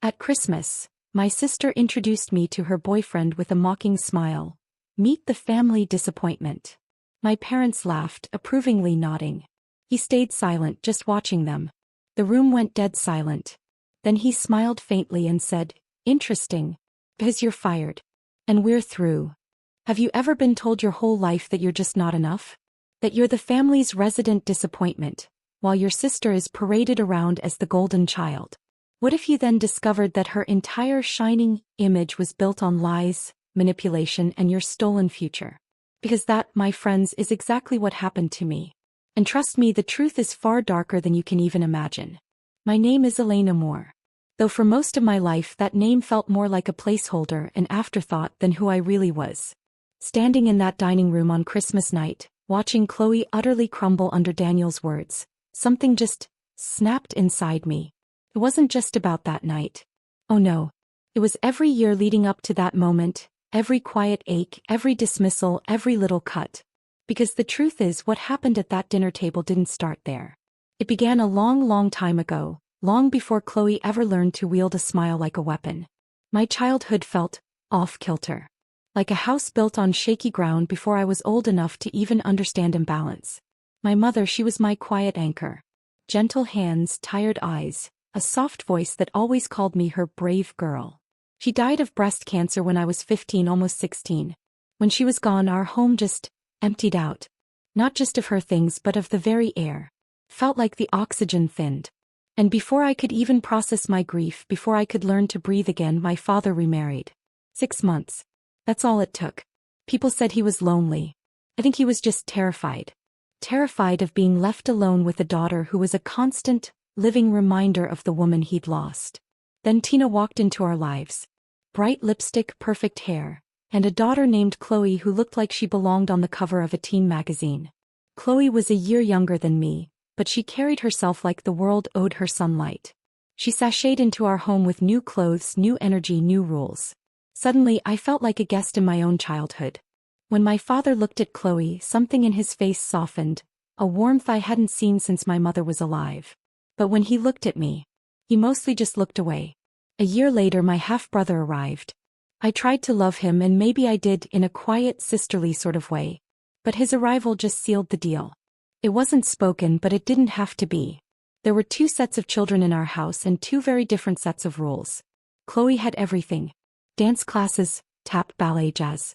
At Christmas, my sister introduced me to her boyfriend with a mocking smile. Meet the family disappointment. My parents laughed, approvingly nodding. He stayed silent, just watching them. The room went dead silent. Then he smiled faintly and said, "Interesting. Because you're fired. And we're through." Have you ever been told your whole life that you're just not enough? That you're the family's resident disappointment, while your sister is paraded around as the golden child? What if you then discovered that her entire shining image was built on lies, manipulation, and your stolen future? Because that, my friends, is exactly what happened to me. And trust me, the truth is far darker than you can even imagine. My name is Elena Moore. Though for most of my life that name felt more like a placeholder, an afterthought, than who I really was. Standing in that dining room on Christmas night, watching Chloe utterly crumble under Daniel's words, something just snapped inside me. It wasn't just about that night. Oh no. It was every year leading up to that moment, every quiet ache, every dismissal, every little cut. Because the truth is, what happened at that dinner table didn't start there. It began a long, long time ago, long before Chloe ever learned to wield a smile like a weapon. My childhood felt off-kilter. Like a house built on shaky ground before I was old enough to even understand imbalance. My mother, she was my quiet anchor. Gentle hands, tired eyes, a soft voice that always called me her brave girl. She died of breast cancer when I was 15, almost 16. When she was gone, our home just emptied out. Not just of her things but of the very air. Felt like the oxygen thinned. And before I could even process my grief, before I could learn to breathe again, my father remarried. 6 months. That's all it took. People said he was lonely. I think he was just terrified. Terrified of being left alone with a daughter who was a constant, living reminder of the woman he'd lost. Then Tina walked into our lives. Bright lipstick, perfect hair, and a daughter named Chloe who looked like she belonged on the cover of a teen magazine. Chloe was a year younger than me, but she carried herself like the world owed her sunlight. She sashayed into our home with new clothes, new energy, new rules. Suddenly, I felt like a guest in my own childhood. When my father looked at Chloe, something in his face softened, a warmth I hadn't seen since my mother was alive. But when he looked at me, he mostly just looked away. A year later, my half-brother arrived. I tried to love him, and maybe I did in a quiet, sisterly sort of way. But his arrival just sealed the deal. It wasn't spoken, but it didn't have to be. There were 2 sets of children in our house and 2 very different sets of rules. Chloe had everything. Dance classes, tap, ballet, jazz.